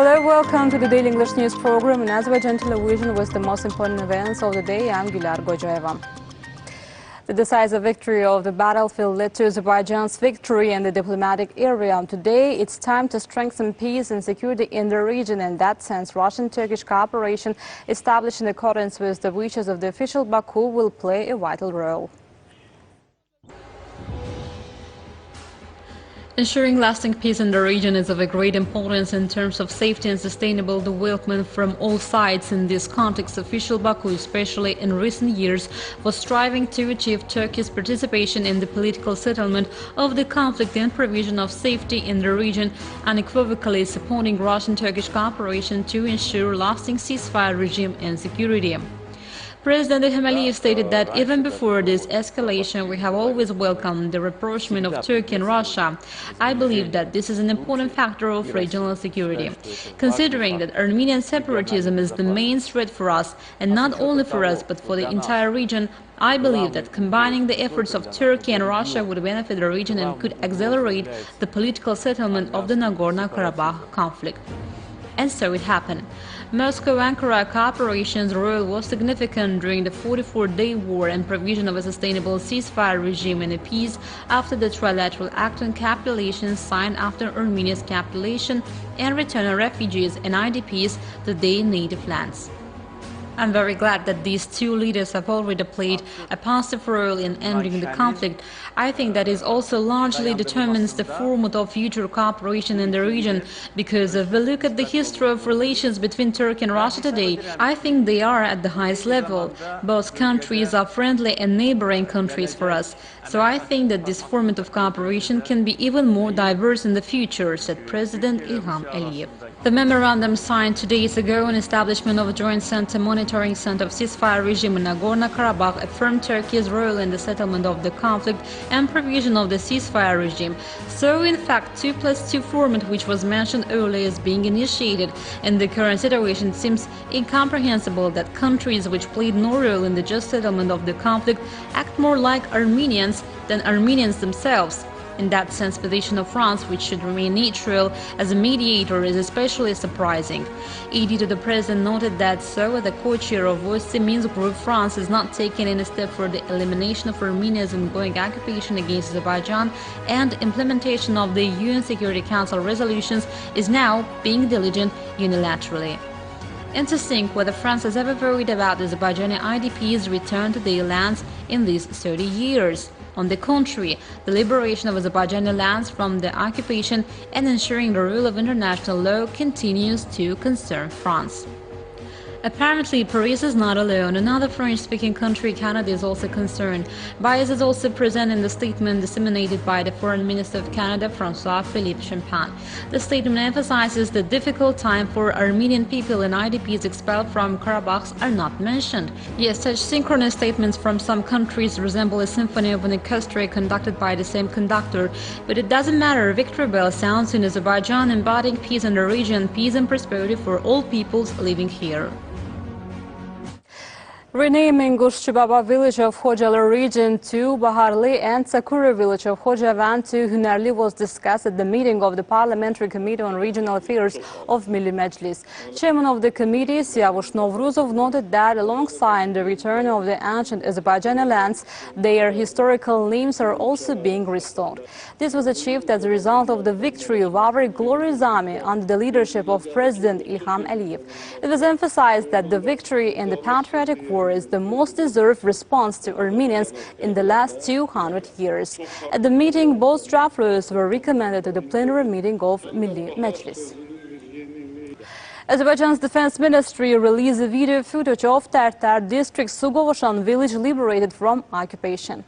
Hello, welcome to the Daily English News program in Azərbaycan Televiziya with the most important events of the day. I'm Gülar Gocayeva. The decisive victory of the battlefield led to Azerbaijan's victory in the diplomatic area. Today, it's time to strengthen peace and security in the region. In that sense, Russian-Turkish cooperation established in accordance with the wishes of the official Baku will play a vital role. Ensuring lasting peace in the region is of a great importance in terms of safety and sustainable development from all sides. In this context, official Baku, especially in recent years, was striving to achieve Turkey's participation in the political settlement of the conflict and provision of safety in the region, unequivocally supporting Russian-Turkish cooperation to ensure lasting ceasefire regime and security. President İlham stated that even before this escalation, we have always welcomed the rapprochement of Turkey and Russia. I believe that this is an important factor of regional security. Considering that Armenian separatism is the main threat for us, and not only for us but for the entire region, I believe that combining the efforts of Turkey and Russia would benefit the region and could accelerate the political settlement of the Nagorno-Karabakh conflict. And so it happened. Moscow-Ankara cooperation's role was significant during the 44-day war and provision of a sustainable ceasefire regime and a peace after the trilateral act on capitulation signed after Armenia's capitulation and return of refugees and IDPs to their native lands. I'm very glad that these two leaders have already played a positive role in ending the conflict. I think that is also largely determines the format of future cooperation in the region, because if we look at the history of relations between Turkey and Russia today, I think they are at the highest level. Both countries are friendly and neighboring countries for us. So I think that this format of cooperation can be even more diverse in the future, said President İlham Aliyev. The memorandum signed 2 days ago on establishment of a joint center monitoring center of ceasefire regime in Nagorno-Karabakh affirmed Turkey's role in the settlement of the conflict and provision of the ceasefire regime. So in fact, 2+2 format, which was mentioned earlier, is being initiated. In the current situation, it seems incomprehensible that countries which played no role in the just settlement of the conflict act more like Armenians than Armenians themselves. In that sense, the position of France, which should remain neutral as a mediator, is especially surprising. ED to the President noted that so the co-chair of OSCE Minsk Group, France, is not taking any step for the elimination of Armenia's ongoing occupation against Azerbaijan, and implementation of the UN Security Council resolutions is now being diligent unilaterally. Interesting whether France has ever worried about Azerbaijani IDPs' return to their lands in these 30 years. On the contrary, the liberation of Azerbaijani lands from the occupation and ensuring the rule of international law continues to concern France. Apparently, Paris is not alone. Another French-speaking country, Canada, is also concerned. Bias is also present in the statement disseminated by the Foreign Minister of Canada, François-Philippe Champagne. The statement emphasizes the difficult time for Armenian people and IDPs expelled from Karabakh are not mentioned. Yes, such synchronous statements from some countries resemble a symphony of an orchestra conducted by the same conductor. But it doesn't matter, victory bell sounds in Azerbaijan, embodying peace in the region, peace and prosperity for all peoples living here. Renaming Gushchibaba village of Khojalı region to Baharli and Sakura village of Khojavan to Hünerli was discussed at the meeting of the Parliamentary Committee on Regional Affairs of Milli Meclis. Chairman of the committee, Siyavush Novruzov, noted that alongside the return of the ancient Azerbaijani lands, their historical names are also being restored. This was achieved as a result of the victory of our glorious army under the leadership of President İlham Aliyev. It was emphasized that the victory in the patriotic war is the most deserved response to Armenians in the last 200 years. At the meeting, both draft laws were recommended to the plenary meeting of Milli Meclis. Azerbaijan's Defense Ministry released a video footage of Terter district Sugovoshan village liberated from occupation.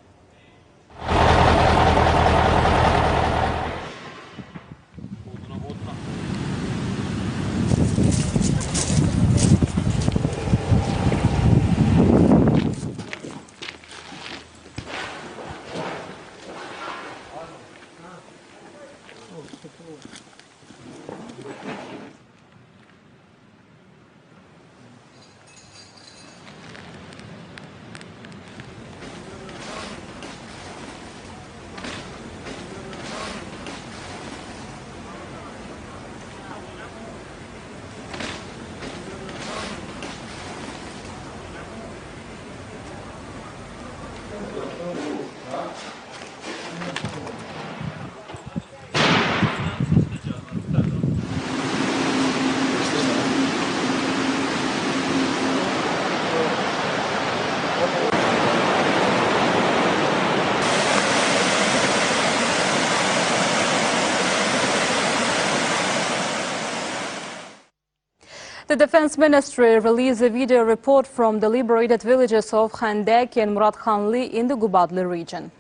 The Defense Ministry released a video report from the liberated villages of Khandaq and Muradkhanli in the Gubadli region.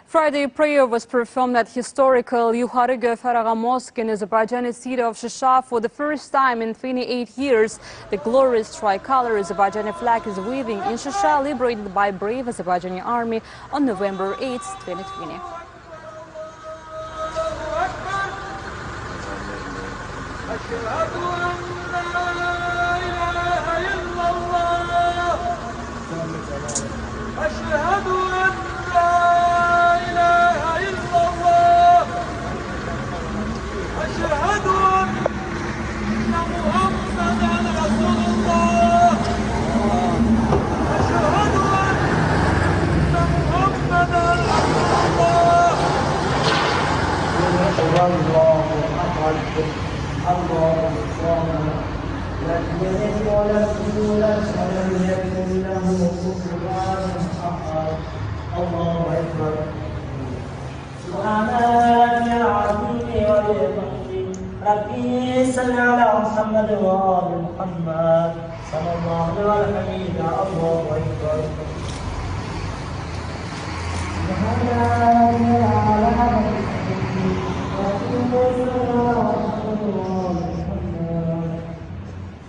Friday prayer was performed at historical Yuxarı Gövhər Mosque in Azerbaijani city of Şuşa for the first time in 28 years. The glorious tricolor Azerbaijani flag is waving in Şuşa, liberated by brave Azerbaijani army on November 8, 2020. ربي صل على محمد وآل محمد صلى الله عليه وسلم. الله أكبر.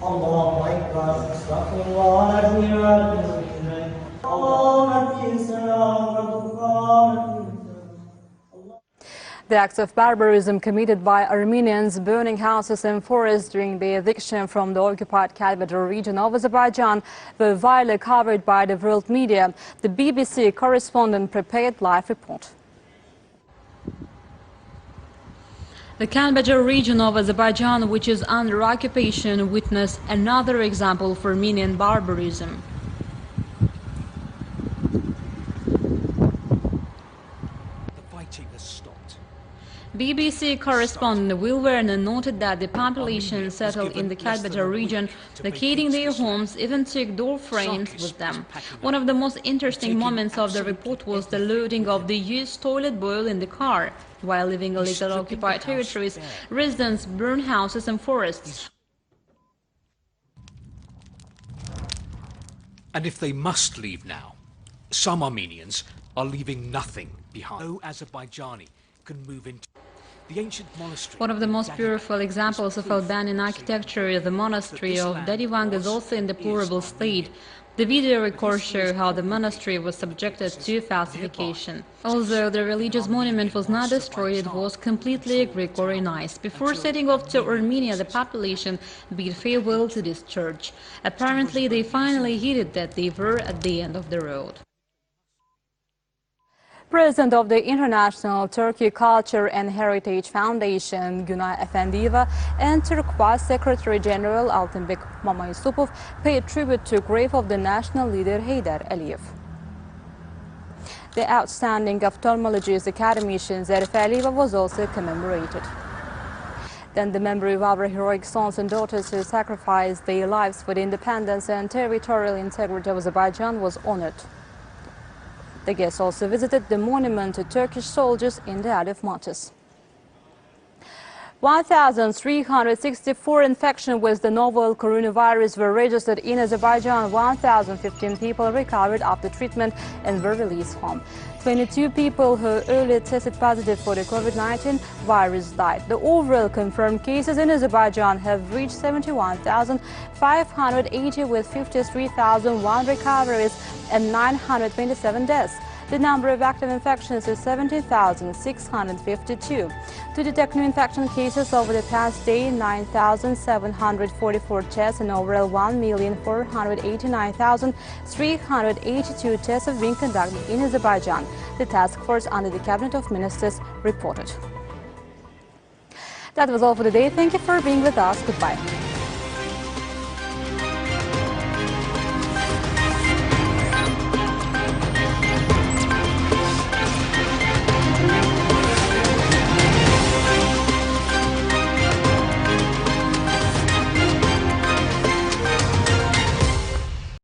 الله أكبر. استغفر الله العظيم. اللهم صل. The acts of barbarism committed by Armenians burning houses and forests during the eviction from the occupied Kəlbəcər region of Azerbaijan were widely covered by the world media. The BBC correspondent prepared live report. The Kəlbəcər region of Azerbaijan, which is under occupation, witnessed another example of Armenian barbarism. BBC correspondent Will Werner noted that the population settled in the Kəlbəcər region, vacating their homes, even took door frames with them. One of the most interesting moments of the report was the loading of the used toilet bowl in the car. While living in illegal occupied territories, residents burn houses and forests. And if they must leave now, some Armenians are leaving nothing behind. No Azerbaijani can move into the ancient monastery. One of the most beautiful examples of Albanian architecture is the monastery of Dadivang, is also in deplorable state. The video records show how the monastery was subjected to falsification. Although the religious monument was not destroyed, it was completely Greco-Romanized. Before setting off to Armenia, the population bid farewell to this church. Apparently, they finally heeded that they were at the end of the road. President of the International Turkey Culture and Heritage Foundation, Günay Efendiyeva, and Turkwa Secretary General Altınbek Mamayusupov paid tribute to the grave of the national leader Heydar Aliyev. The outstanding ophthalmologist academician Zarif Aliyeva was also commemorated. Then the memory of our heroic sons and daughters who sacrificed their lives for the independence and territorial integrity of Azerbaijan was honored. The guests also visited the monument to Turkish soldiers in the Alif Martyrs. 1,364 infections with the novel coronavirus were registered in Azerbaijan. 1,015 people recovered after treatment and were released home. 22 people who earlier tested positive for the COVID-19 virus died. The overall confirmed cases in Azerbaijan have reached 71,580 with 53,001 recoveries and 927 deaths. The number of active infections is 17,652. To detect new infection cases over the past day, 9,744 tests and overall 1,489,382 tests have been conducted in Azerbaijan, the task force under the Cabinet of Ministers reported. That was all for today. Thank you for being with us. Goodbye.